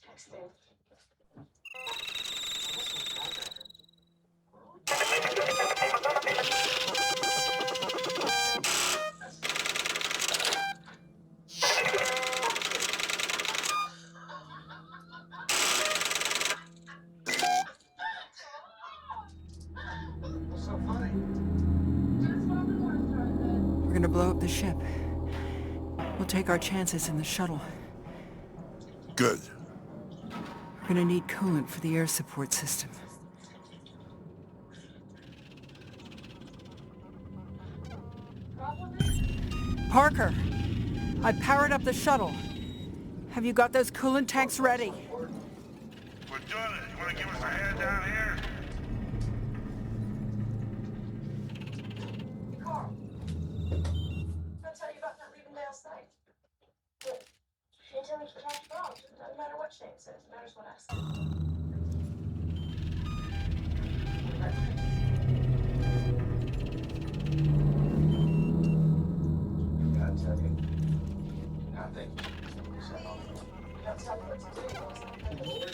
Texting. What's so funny? We're gonna blow up the ship. We'll take our chances in the shuttle. Good. We're gonna need coolant for the air support system. Parker! I powered up the shuttle. Have you got those coolant tanks ready? We're doing it. You want to give us a hand down here? Carl. I'll tell you about not leaving last night. But you tell me to catch frogs. It doesn't matter what Shane says. It matters what I say. Gotta tell you. I think Don't tell me what to do.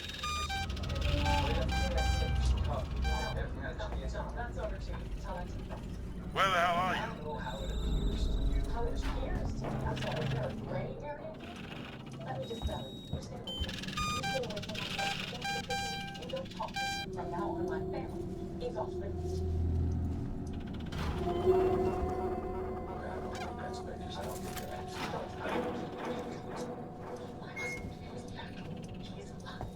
That's over to you. Tell it to me. Where the hell are I you? don't know how it appears to you. How it appears to me. I'm sorry, is there a gray area here? Let me just tell you. You stay away from me. You stay away from my family. You don't talk to me. From now on, my family is off limits. That's because I don't think that. He's alive.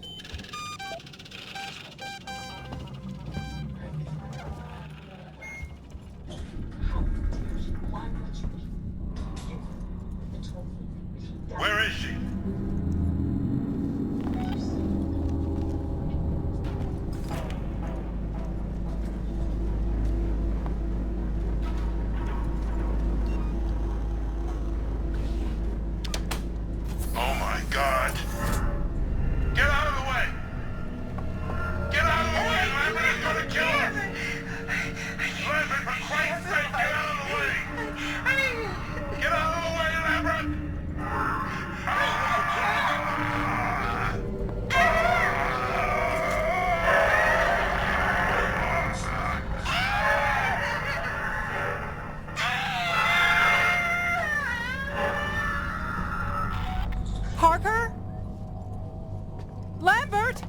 Why would you? You told me that he died. Where is she? Oh my God! Get out of the way! Get out of the way! Lambert is gonna kill us! Lambert, for Christ's sake, get out of the way! Get out of the way, Lambert! Parker? Lambert?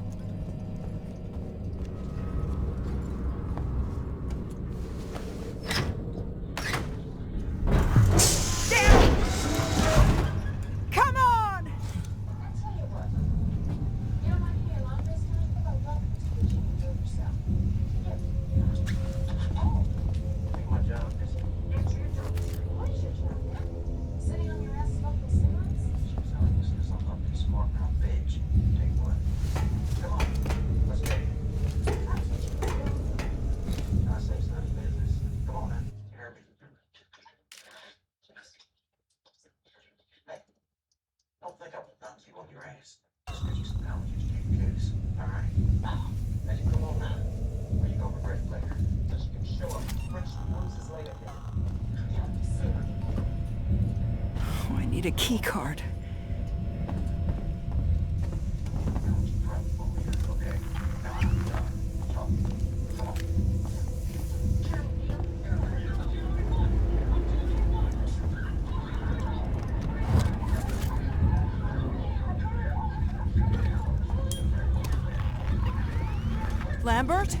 Damn! Come on! I tell you what. You don't mind being alone this time? Because I love to teach you to do it yourself. Oh, Make my job is it's your job. What is your job? Sitting on your ass smoking cigarettes? telling us because I'm not too smart now, bitch. Take one. Come on. Let's get it. That's what you do. I say it's none of your business. Come on now. You heard me. Hey, don't think I will knock you on your ass. Just because you smell like you can't goose. Alright? Now you come on now. Or you gonna regret it later. Just you can show up fresh bruises later. Yeah, see. Oh, I need a key card. Okay. Now I'm done. Come on. Lambert?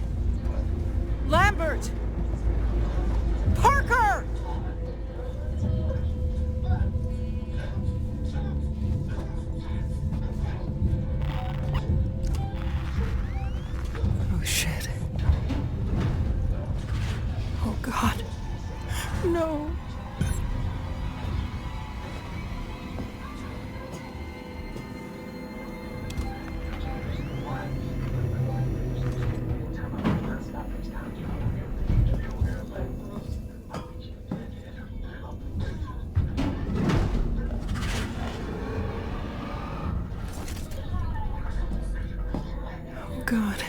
Lambert! Parker! Oh, shit. Oh, God. No. Oh, God.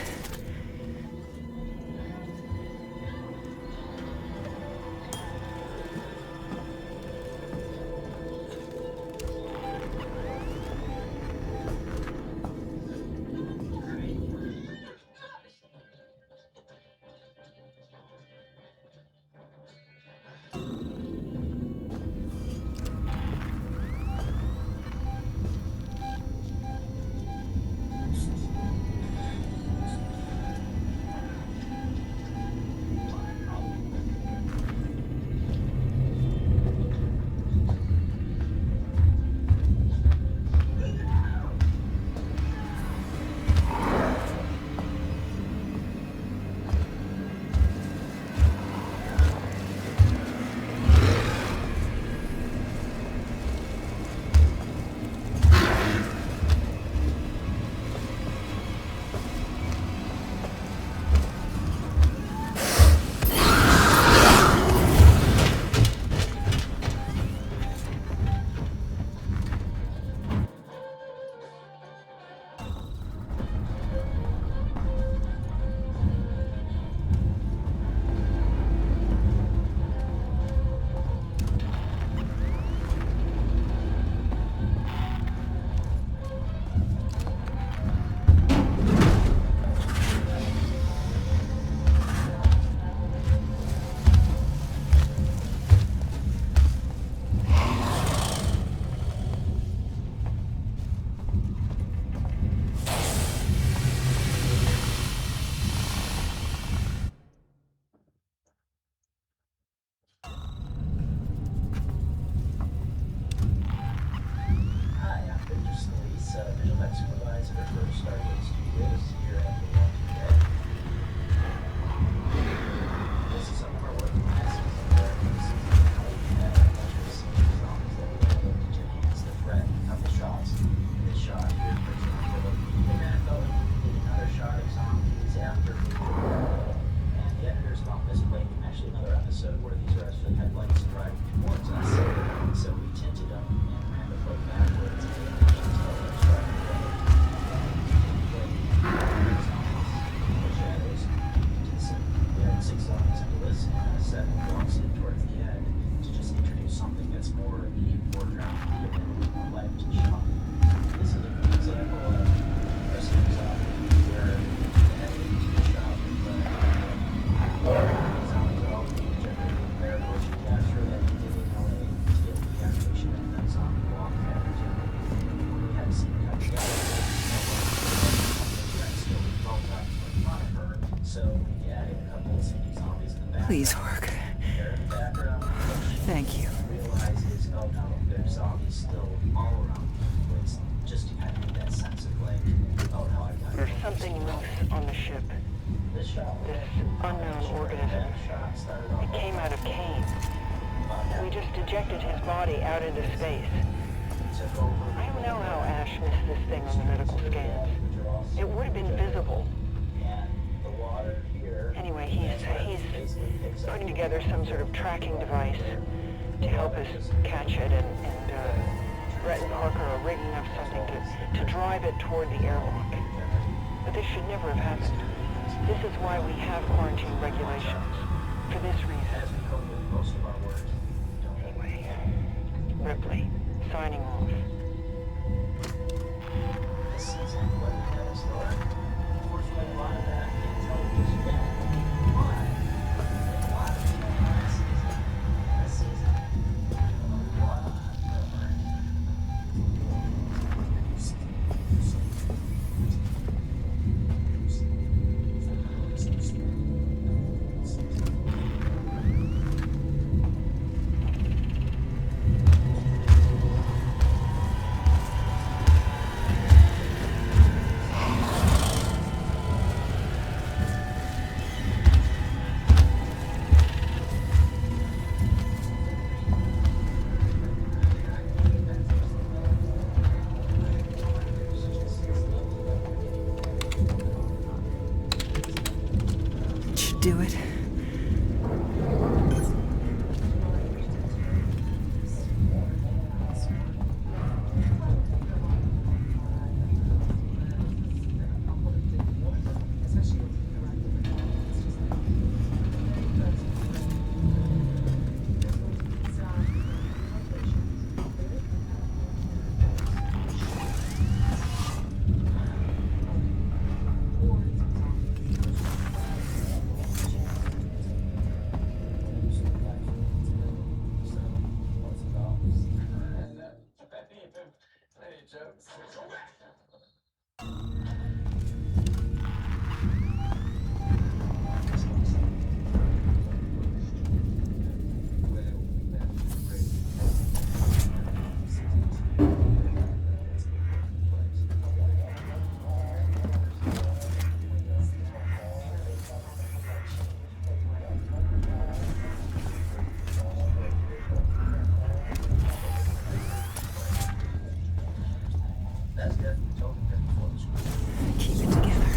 supervisor for Stargate Studios here at The Walking Dead. This is some of our work from last season where in season finale we had a bunch of scenes zombies that we had looked to enhance the threat of the shots. This shot here, for example, they then go and did another shot of zombies after and the editors found this playing actually another episode where these are actually headlights driving towards us. So we tinted them and ran the plate backwards and they actually tell us driving away. The shadows. We had 6 zombies into this and 7 walks in towards the end to just introduce something that's more in the foreground given a light shot. This is an example of a series where the head into the shot zombies are all being generated there for to capture that we did in LA to get the animation and that zombie walk pattern generated. We had to see them come together. Still rolled up in front of her, so we added a couple of CD zombies in the background. Please work. There in the background. Thank you. Realizes, oh no, there's zombies still all around me. It's just to kind of get that sense of like, oh no, I've got There's something loose on the ship. this shot. This unknown organism. Shot started off. It came out of Kane. We just ejected his body out into space. Took over. I don't know how Ash missed this thing on the medical scans. It would have been visible. And the water here. Anyway, he's putting together some sort of tracking device to help us catch it, and Brett and Parker are rigging up something to drive it toward the airlock. But this should never have happened. This is why we have quarantine regulations. For this reason. Most of our work. Anyway, Ripley, signing off. This season, what we have in store, unfortunately, a lot of that in television yet. But a lot of people last season, this season, what? Should do it. That's definitely totally different for the school. Keep it together.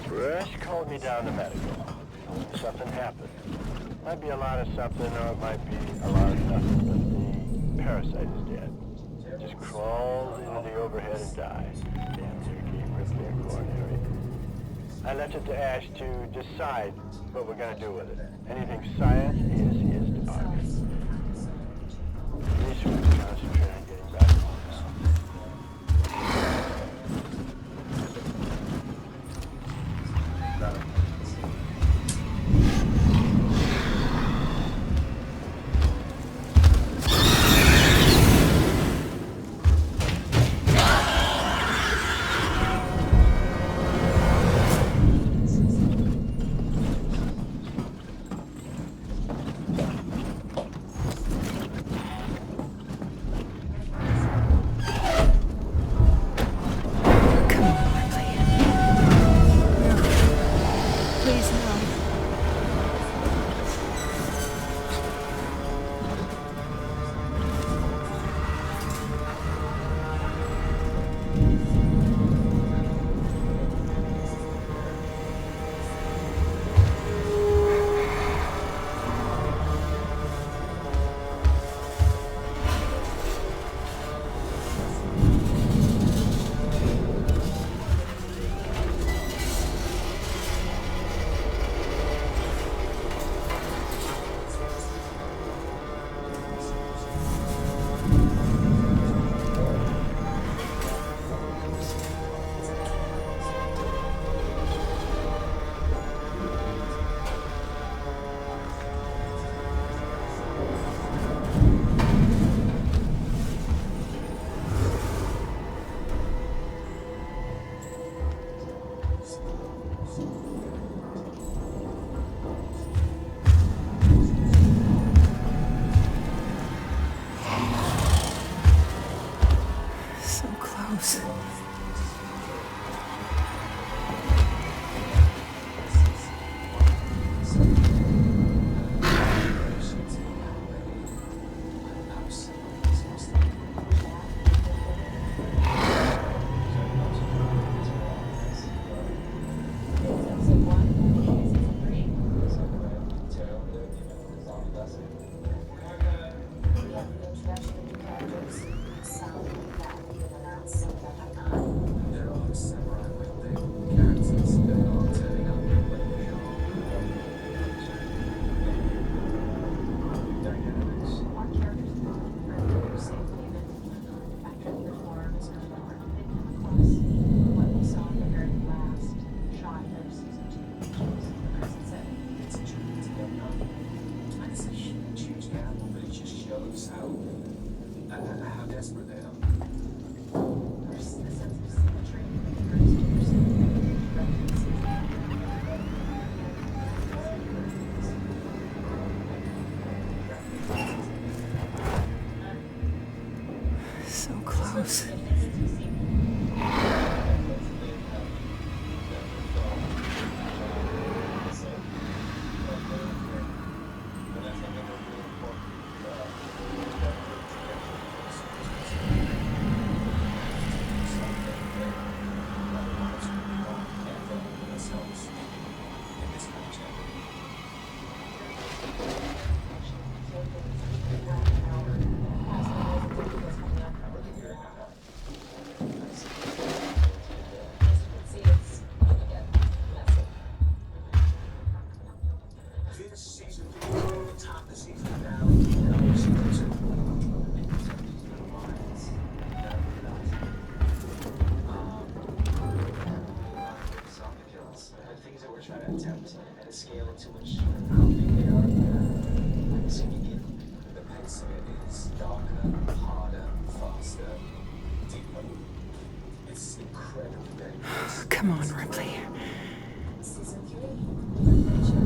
Rush called me down to medical. Something happened. Might be a lot of something, or it might be a lot of nothing, but the parasite is dead. Just crawled into the overhead and died. Damn near gave Ripley a coronary. I left it to Ash to decide what we're gonna do with it. Anything science is his department. At least we can concentrate on getting back home now. Please, no. So close. They're all samurai with their characters. They're all turning up when we all dynamics. Our characters are safe haven, factory reforms, and more. They come across what we saw in the very last shot of season 2, which was the person said. It's a journey together. And it's a huge, huge gamble, but it just shows how desperate they are. There's a sense of symmetry in the characters So close. This season 3 will top the season now. And we'll see what's in the things that we're trying to attempt at a scale to which how big they are. I'm seeing it. The pace of it is darker, harder, faster, deeper. It's incredibly dangerous. Come on, Ripley. Season 3, adventure.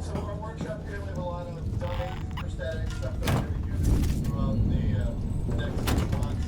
So our workshop here, we have a lot of dummy prosthetic stuff that we're going to be using throughout the next 6 months.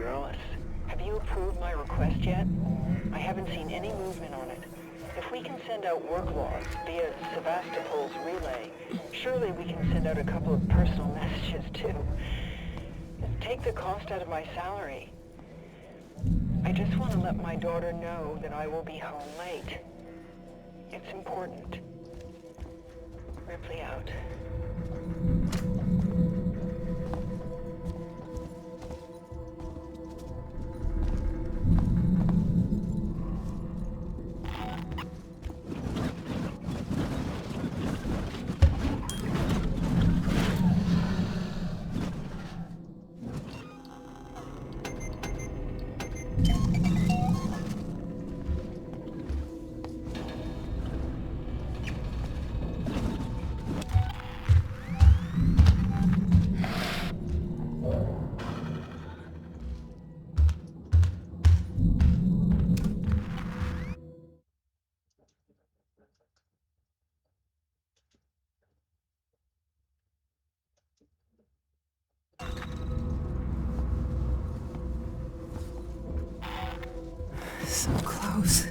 Alice, have you approved my request yet? I haven't seen any movement on it. If we can send out work logs via Sevastopol's relay, surely we can send out a couple of personal messages too. Just take the cost out of my salary. I just want to let my daughter know that I will be home late. It's important. Ripley out. So close.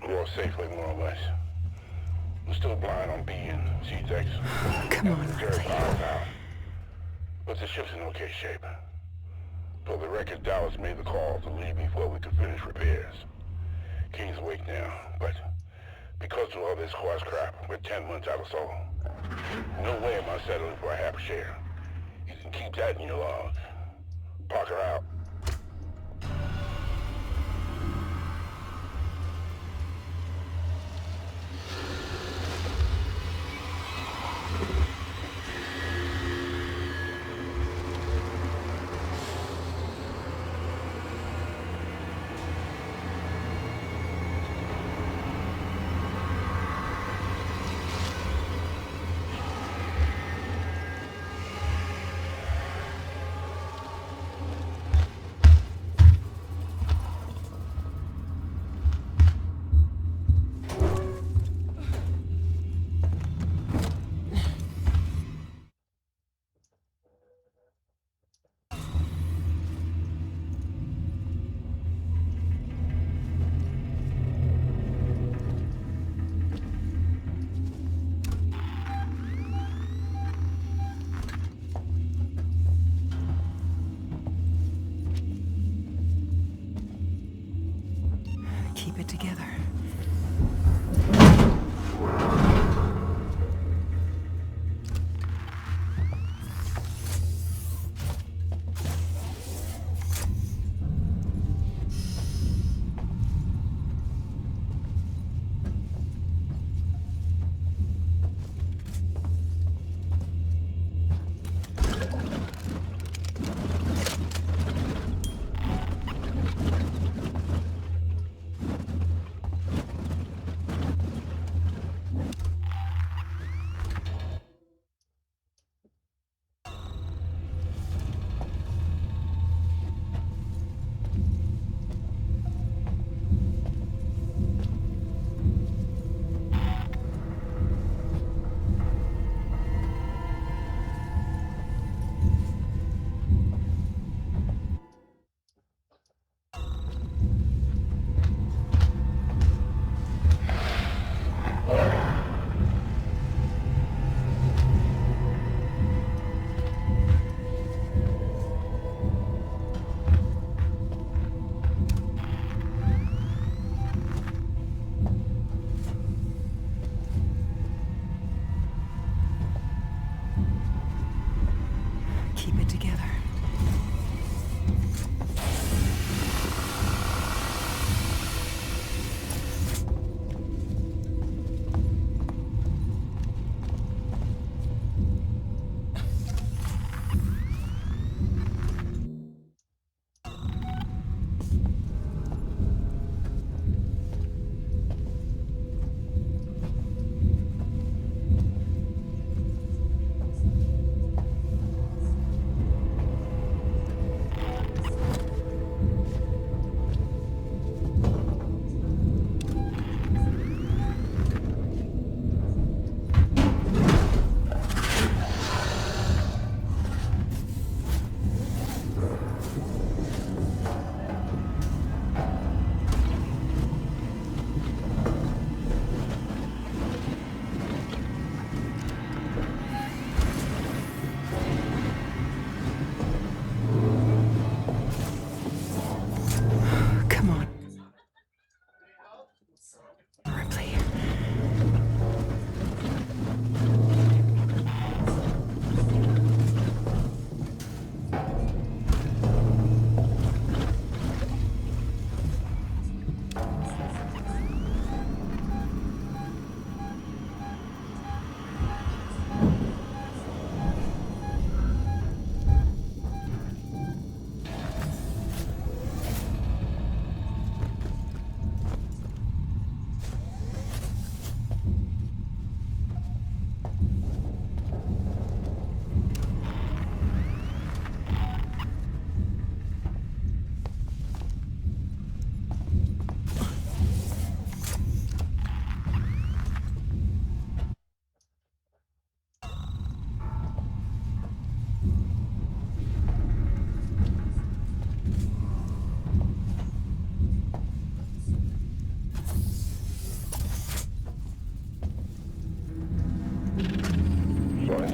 Well, safely, more or less. I'm still blind on B and C-Tex. Come on, Jerry Ripley. Powell's out. But the ship's in okay shape. For the record, Dallas made the call to leave before we could finish repairs. King's awake now, but because of all this horse crap, we're 10 months out of solo. No way am I settling for a half share. You can keep that in your log. Parker out. Keep it together.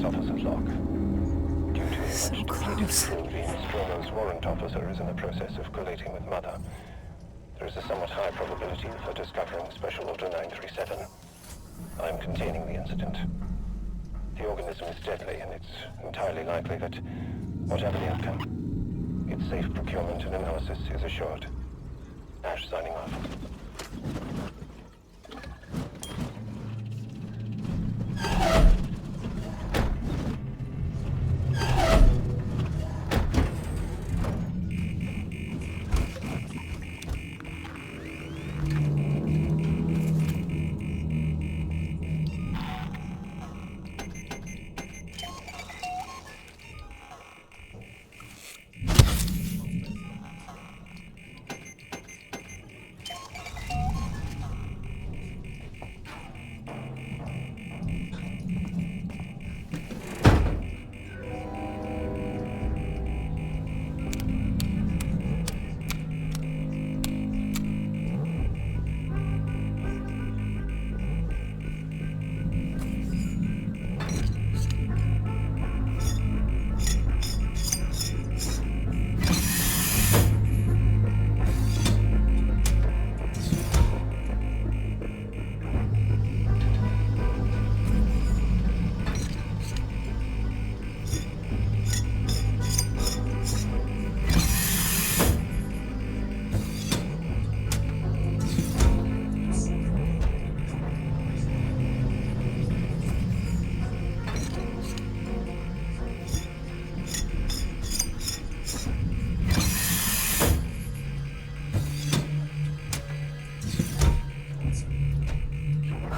Finance Officer's log. Due to a So much depleted close. crew, the Nostromo's warrant officer is in the process of collating with Mother. There is a somewhat high probability of her discovering Special Order 937. I'm containing the incident. The organism is deadly, and it's entirely likely that, whatever the outcome, its safe procurement and analysis is assured. Ash signing off.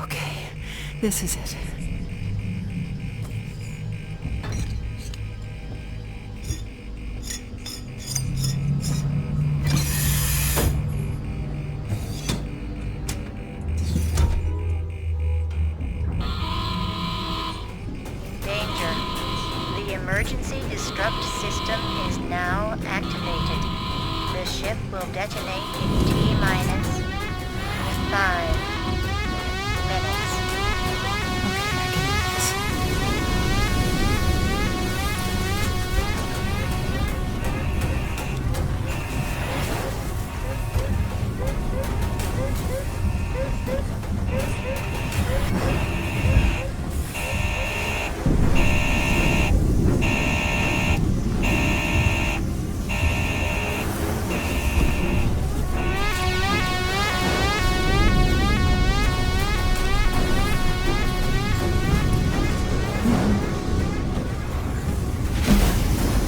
Okay, this is it. Danger. The emergency disrupt system is now activated. The ship will detonate in T-minus 5 minutes. Okay, I can do this.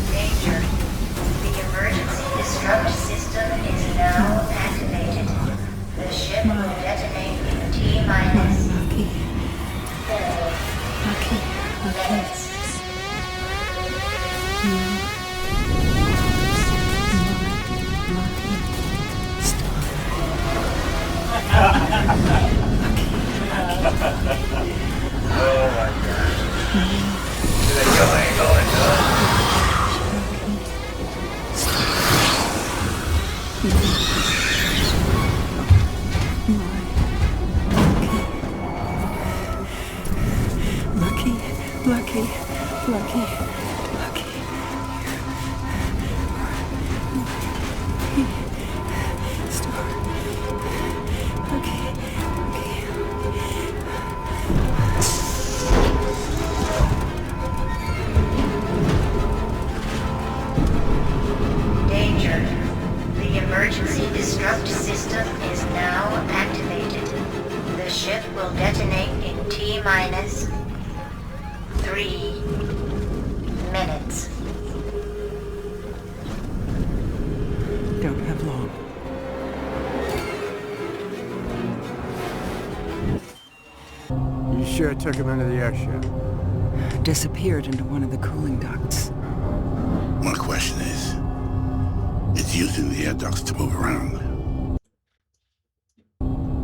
Danger. The emergency disrupt system is now activated. The ship will detonate in T-minus Lucky, 4 lucky, lucky. minutes. Lucky, lucky, lucky, lucky. Star. Okay, okay. Danger. The emergency disrupt system is now activated. The ship will detonate in T-minus 3 minutes. Don't have long. You sure it took him into the airship? Disappeared into one of the cooling ducts. My question is, it's using the air ducts to move around.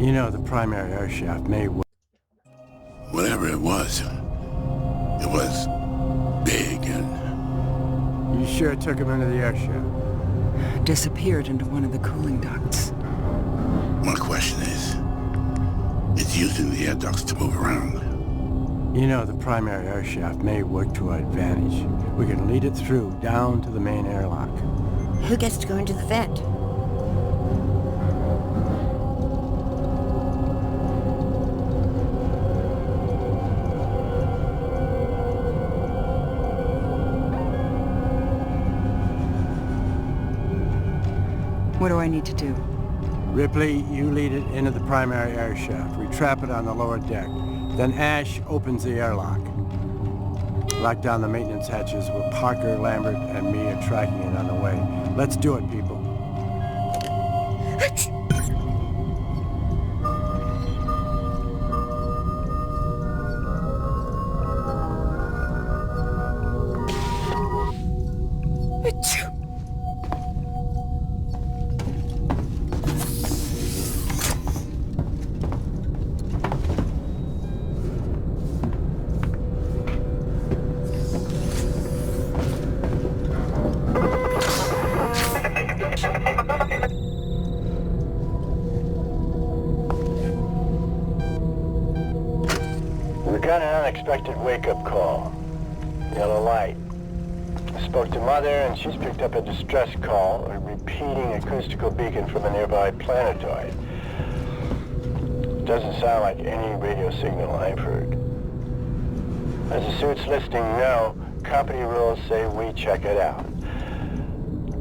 You know, the primary air shaft may Whatever it was big and You sure it took him into the airship? Disappeared into one of the cooling ducts. my question is, it's using the air ducts to move around. You know, the primary air shaft may work to our advantage. We can lead it through, down to the main airlock. Who gets to go into the vent? What do I need to do? Ripley, you lead it into the primary air shaft. We trap it on the lower deck. Then Ash opens the airlock. Lock down the maintenance hatches while Parker, Lambert, and me are tracking it on the way. Let's do it, people. We got an unexpected wake-up call. Yellow light. I spoke to Mother, and she's picked up a distress call, a repeating acoustical beacon from a nearby planetoid. Doesn't sound like any radio signal I've heard. As the suit's listing no, company rules say we check it out.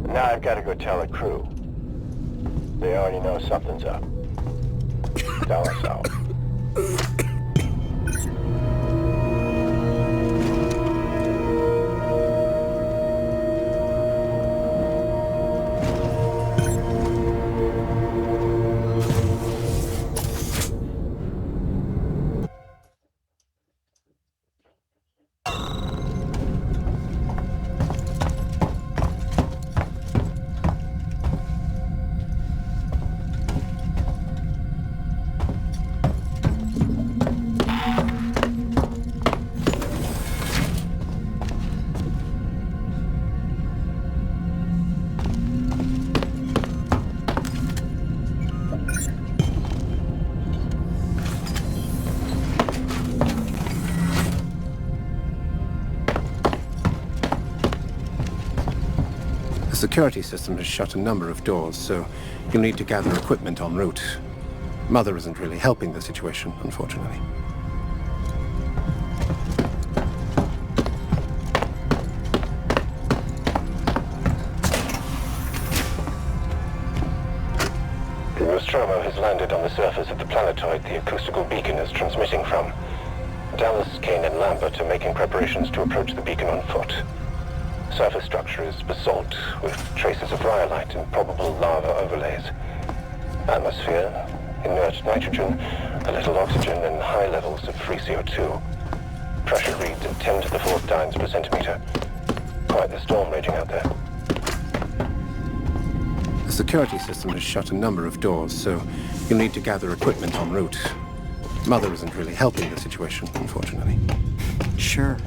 Now I've got to go tell the crew. They already know something's up. Tell us out. The security system has shut a number of doors, so you'll need to gather equipment en route. Mother isn't really helping the situation, unfortunately. The Nostromo has landed on the surface of the planetoid the acoustical beacon is transmitting from. Dallas, Kane, and Lambert are making preparations to approach the beacon on foot. Surface structure is basalt, with traces of rhyolite and probable lava overlays. Atmosphere, inert nitrogen, a little oxygen, and high levels of free CO2. Pressure reads at 10 to the 4th dynes per centimeter. Quite the storm raging out there. The security system has shut a number of doors, so you'll need to gather equipment en route. Mother isn't really helping the situation, unfortunately. Sure.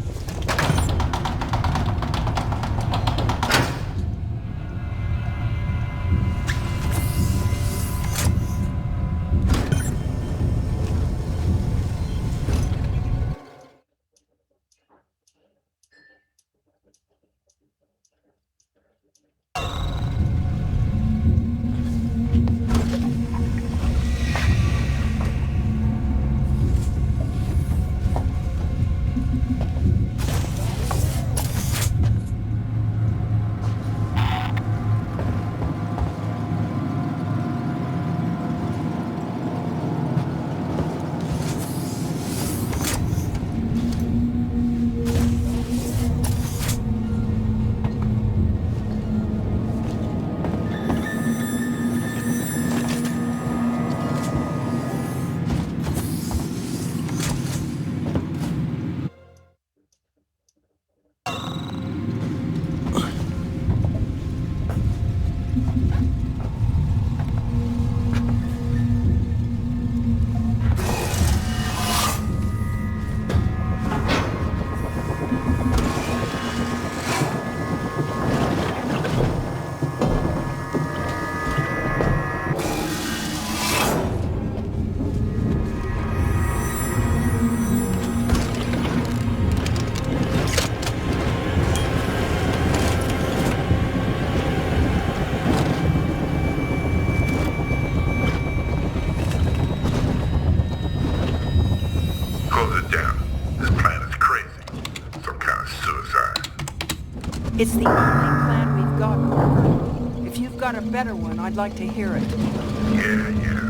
It's the only plan we've got, Parker. If you've got a better one, I'd like to hear it. Yeah.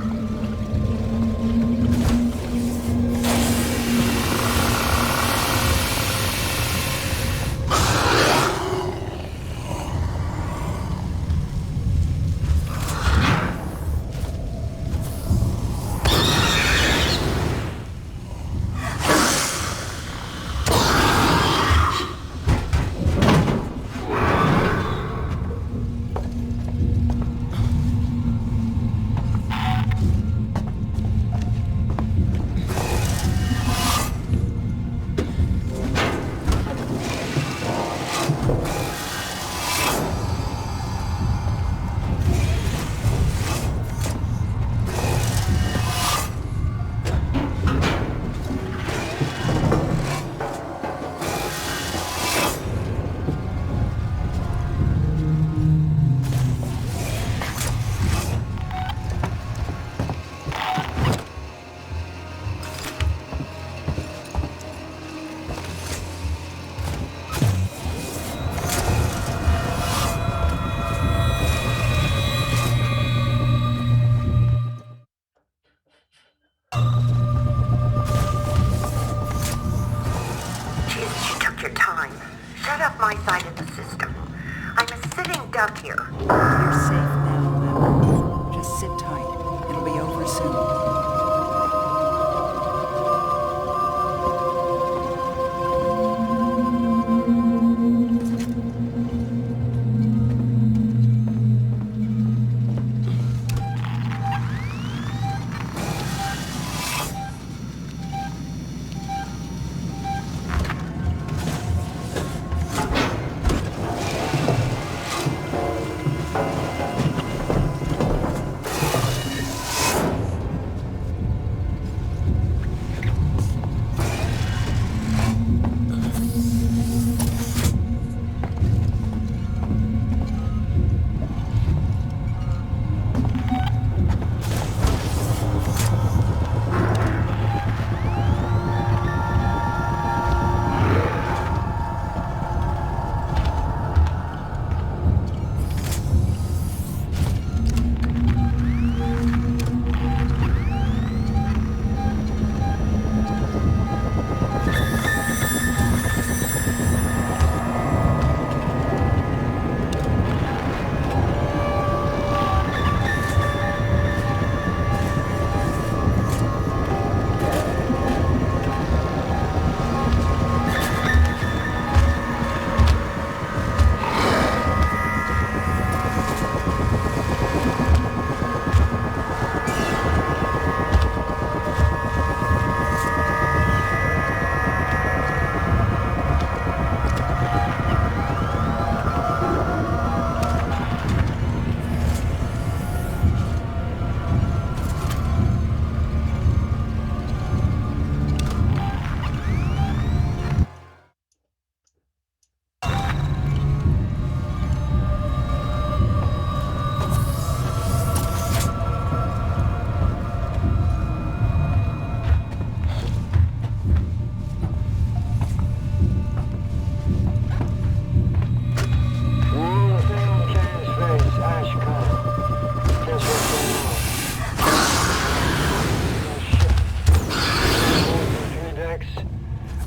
Jesus, you took your time. Shut up my side of the system. I'm a sitting duck here. You're safe now, Emma. Just sit tight. It'll be over soon.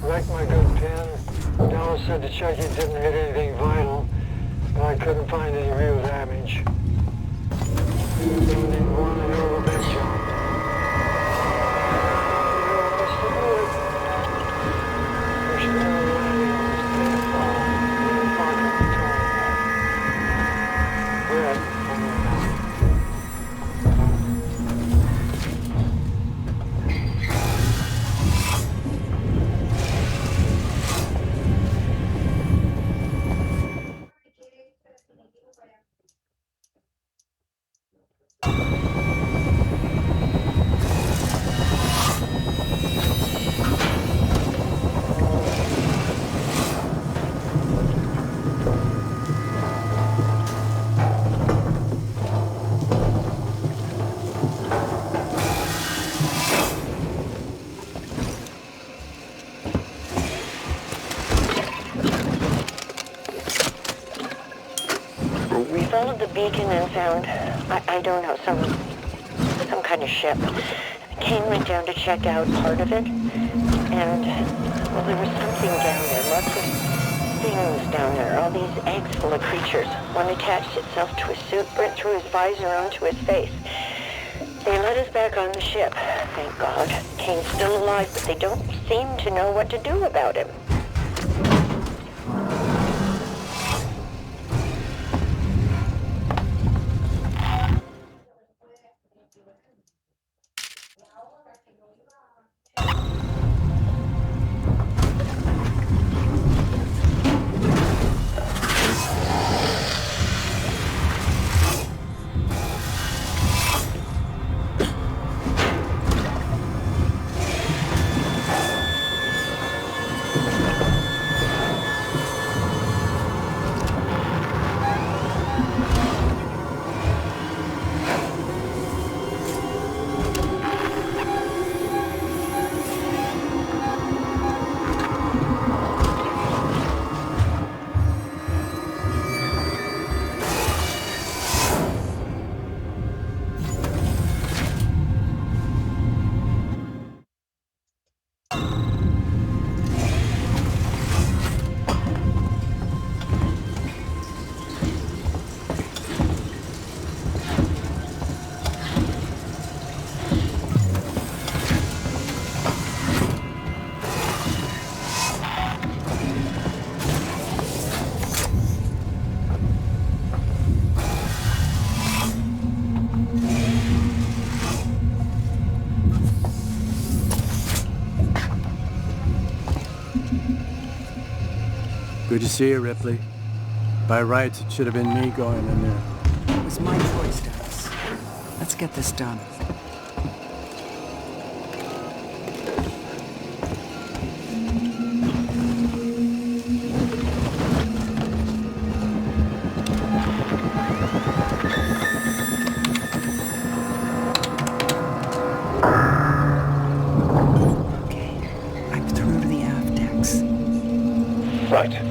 Wrecked my good pen. Dallas said the check it didn't hit anything vital, but I couldn't find any real damage. Don't even want to know the best job. beacon and found, I don't know, some kind of ship. Kane went down to check out part of it, and, well, there was something down there, lots of things down there, all these eggs full of creatures. One attached itself to his suit, went through his visor onto his face. They let us back on the ship, thank God. Kane's still alive, but they don't seem to know what to do about him. Good to see you, Ripley. By rights, it should have been me going in there. It was my choice, Dennis. Let's get this done. Okay, I'm through to the aft decks. Right.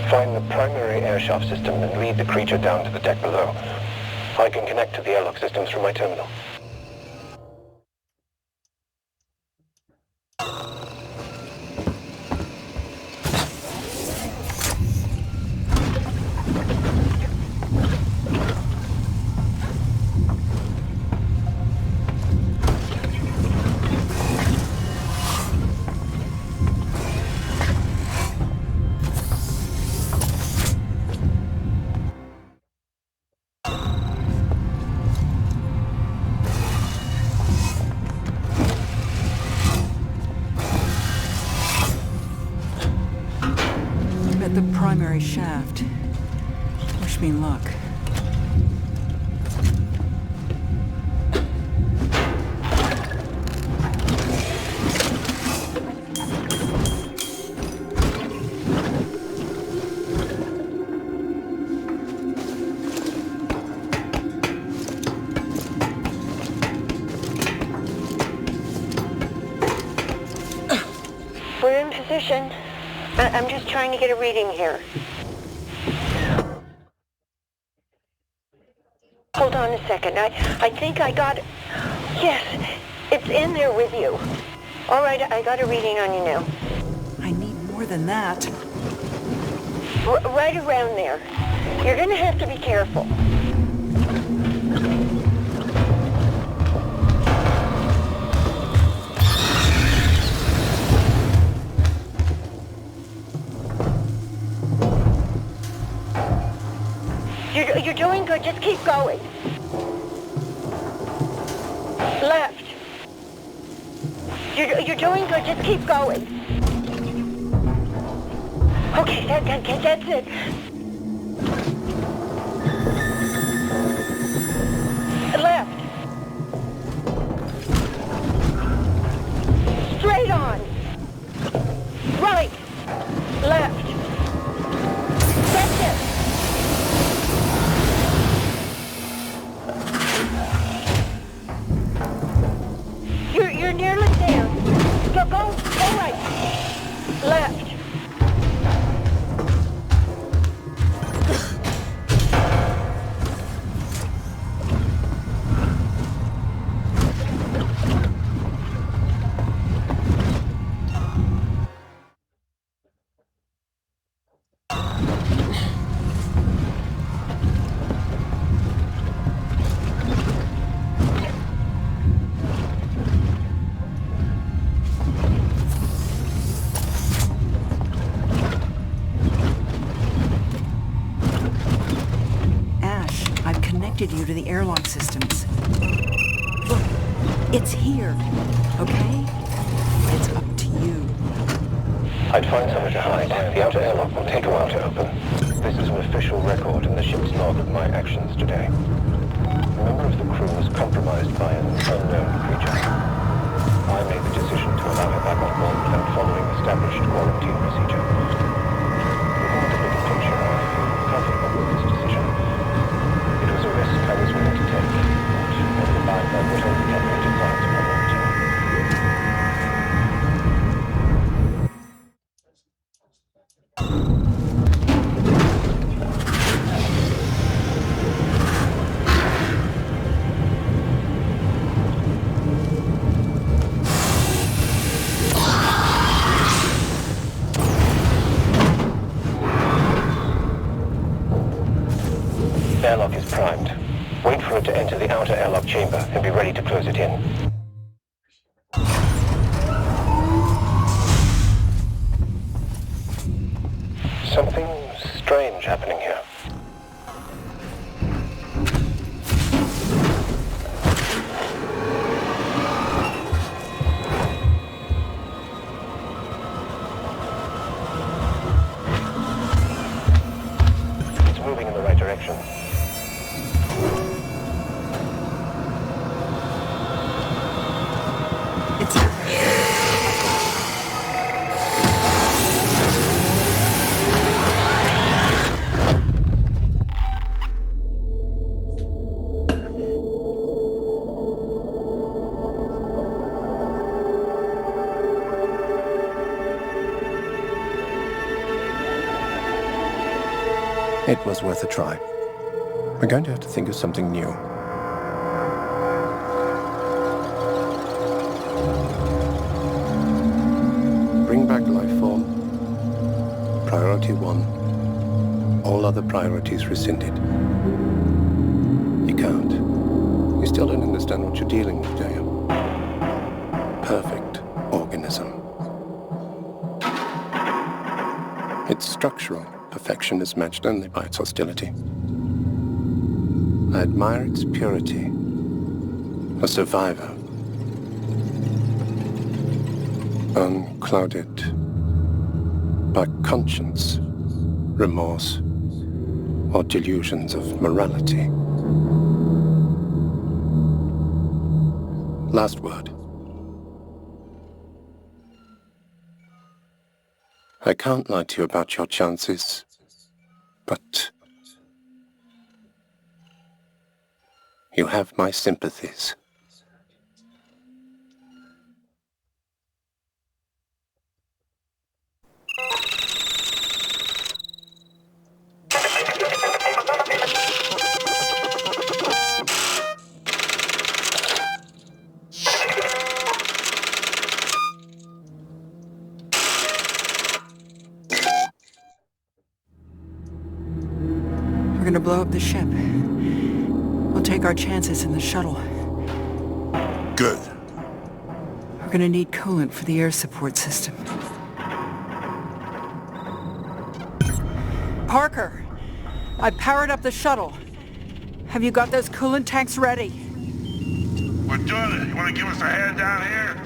Find the primary air shaft system and lead the creature down to the deck below. I can connect to the airlock system through my terminal. At the primary shaft. Wish me luck. We're in position. I'm just trying to get a reading here. Hold on a second. I think I got it. Yes, it's in there with you. All right, I got a reading on you now. I need more than that. Right around there. You're gonna have to be careful. You're doing good. Just keep going. Left. You're doing good. Just keep going. Okay, that's it. Left. Straight on. Right. Left. That's it. You're nearly there. Go right. Left. due to the airlock systems. Look, it's here, okay? It's up to you. I'd find somewhere to hide. The outer airlock will take a while to open. This is an official record in the ship's log of my actions today. A member of the crew was compromised by an unknown creature. I made the decision to allow her back on board without following established quarantine procedure. Looking at the bigger picture, I feel comfortable with this decision. It was a risk I was willing to take, and I will abide by whatever the operator finds upon my return. Airlock is primed. Wait for it to enter the outer airlock chamber and be ready to close it in. Something strange happening here. It's moving in the right direction. It's... It was worth a try. We're going to have to think of something new. Bring back life form. Priority 1. All other priorities rescinded. You can't. You still don't understand what you're dealing with, do you? Perfect organism. Its structural perfection is matched only by its hostility. I admire its purity. A survivor. Unclouded by conscience, remorse, or delusions of morality. Last word. I can't lie to you about your chances, but you have my sympathies. We're gonna blow up the ship. We'll take our chances in the shuttle. Good. We're gonna need coolant for the air support system. Parker! I powered up the shuttle. Have you got those coolant tanks ready? We're doing it. You want to give us a hand down here?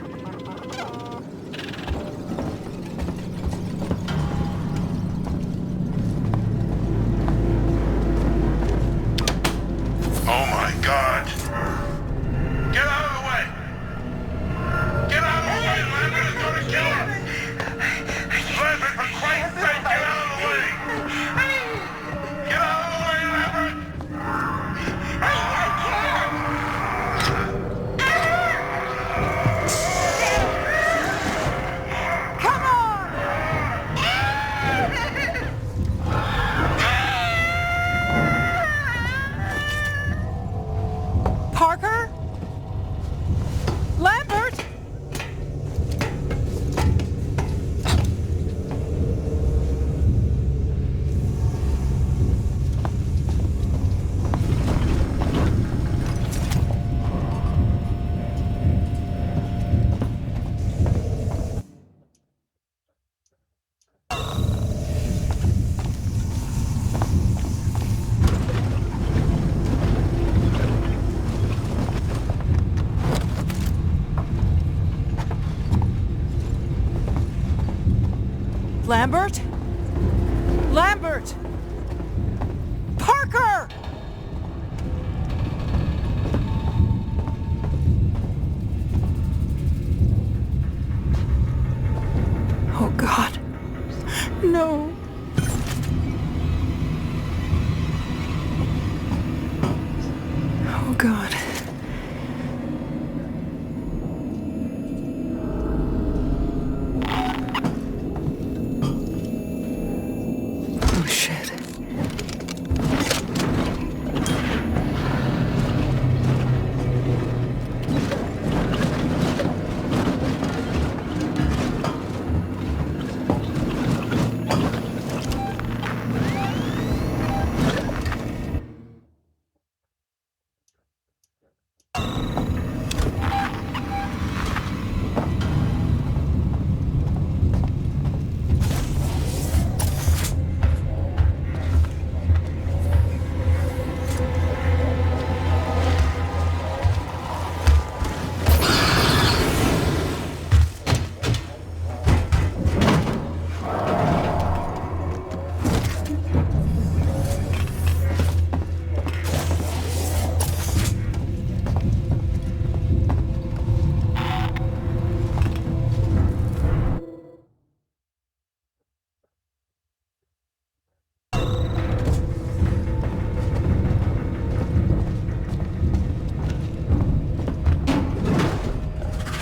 Oh my God. Get out of the way. Get out of the way. Lambert is going to kill us. Lambert, for Christ's sake, get out of the way. Get out of the way, Lambert. I can't. Lambert? Lambert! Parker! Oh, God. No. Oh, God. Oh, shit.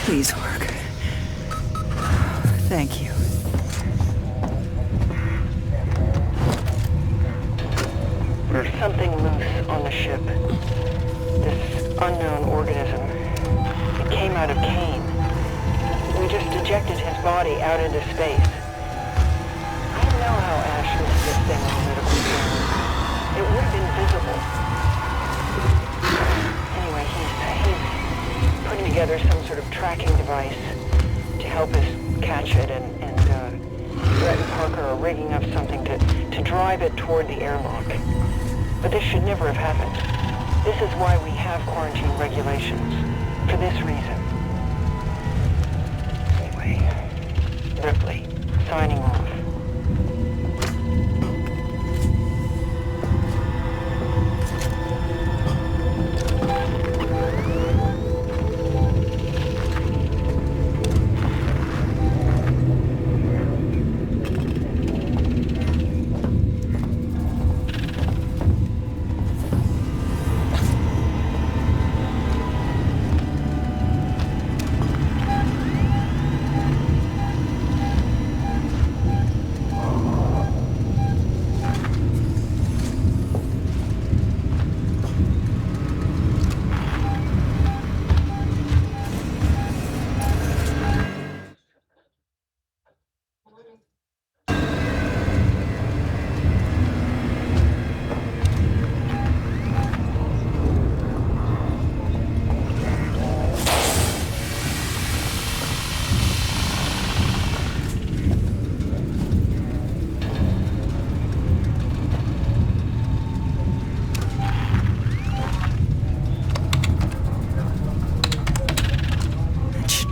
Please work. Thank you. There's something loose on the ship. This unknown organism. It came out of Kane. We just ejected his body out into space. I don't know how Ash missed this thing on medical film. It would have been visible. Anyway, he's putting together some sort of tracking device to help us catch it, and Brett and Parker are rigging up something to drive it toward the airlock. But this should never have happened. This is why we have quarantine regulations. For this reason. Anyway, Ripley, signing off.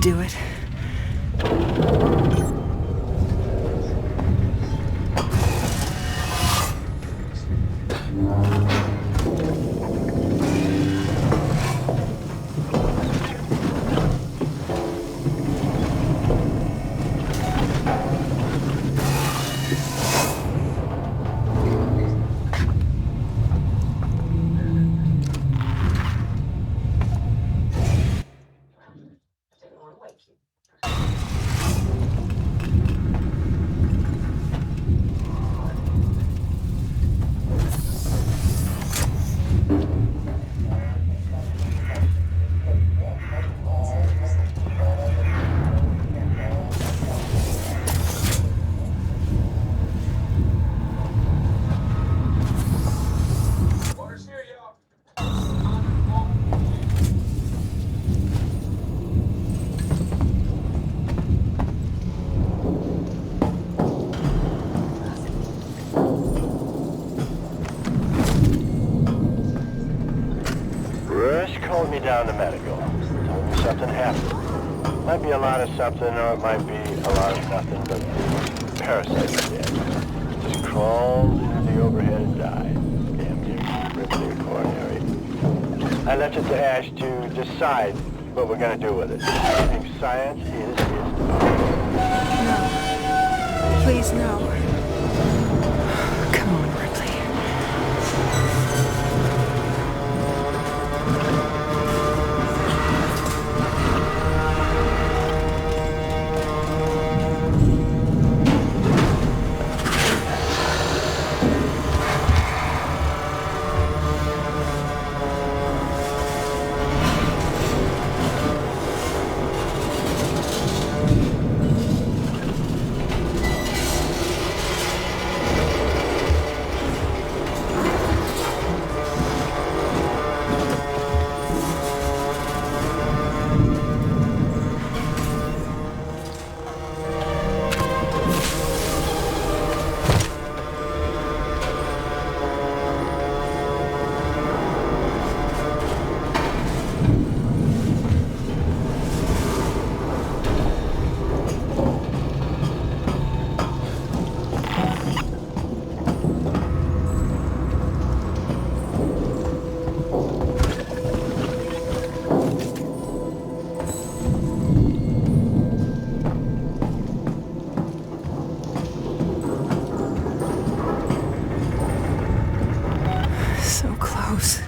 Do it. Down to medical. Told me something happened. Might be a lot of something, or it might be a lot of nothing but the parasites dead. Just crawled into the overhead and died. Damn near ripped their coronary. I left it to Ash to decide what we're going to do with it. I think science is his dog. No. Please, no. Come on, Ripley. So close.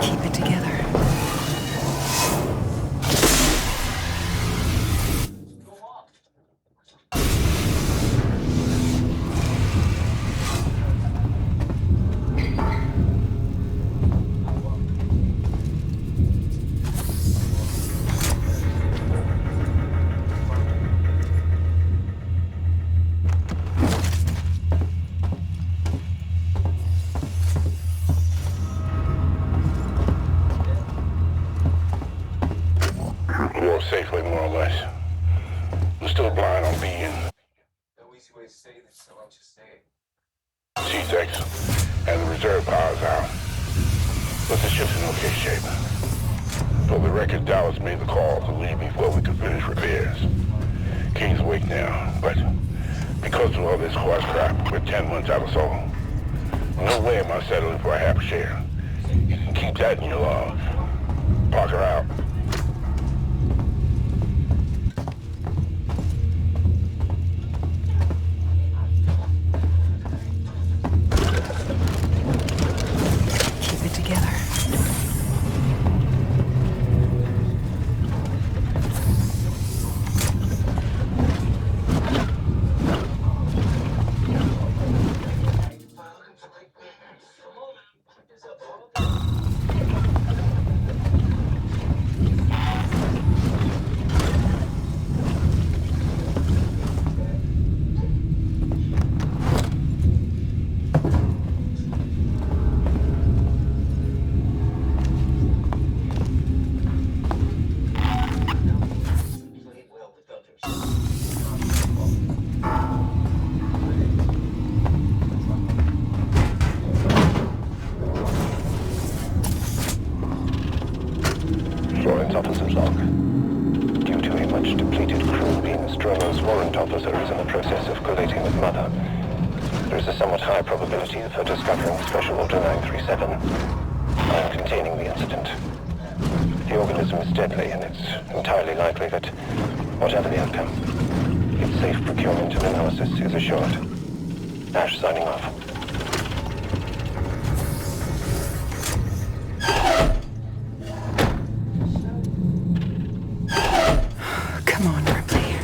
Keep it together. More safely, more or less. I'm still blind on being No easy way to say this, so I'll just say it. C-Tex, and the reserve power's out. But the ship's in okay shape. For the record, Dallas made the call to leave before we could finish repairs. King's awake now, but because of all this horse crap, we're 10 months out of Solo. No way am I settling for a half share. You can keep that in your log. Parker out. Keep it together. Warrant Officer's log. Due to a much depleted crew, Nostromo's warrant officer is in the process of collating with Mother. There is a somewhat high probability of her discovering Special Order 937. I am containing the incident. The organism is deadly, and it's entirely likely that, whatever the outcome, its safe procurement and analysis is assured. Ash signing off. Come on, Ripley.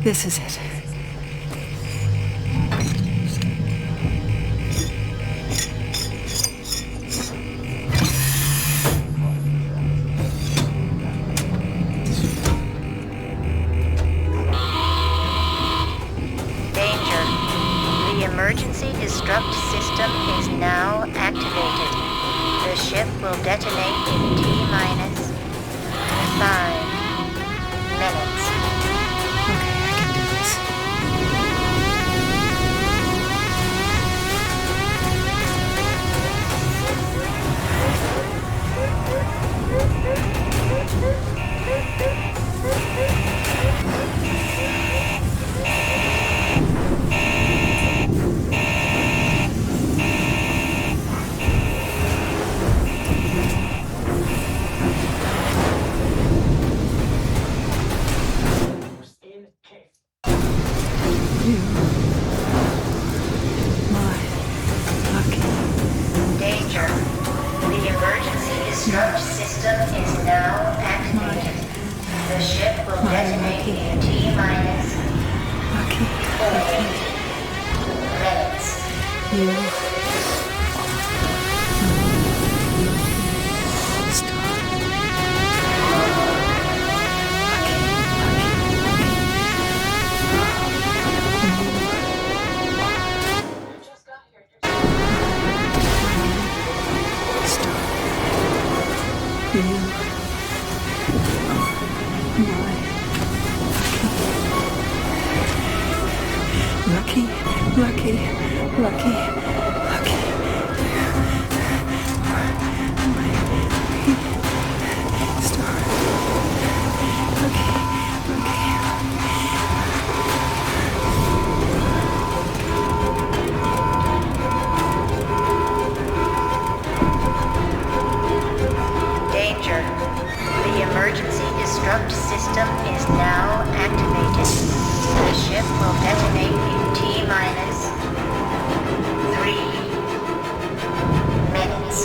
This is it. Danger. The emergency destruct system is now activated. The ship will detonate in T-minus 5 minutes. Okay, I can do this. Danger. The emergency destruct system is now activated. The ship will detonate in T-minus 4 minutes. Lucky. Danger. The emergency destruct system is now activated. The ship will detonate in T-minus 3 minutes.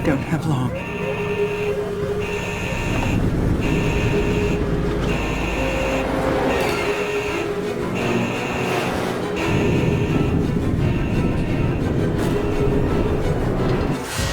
Don't have long.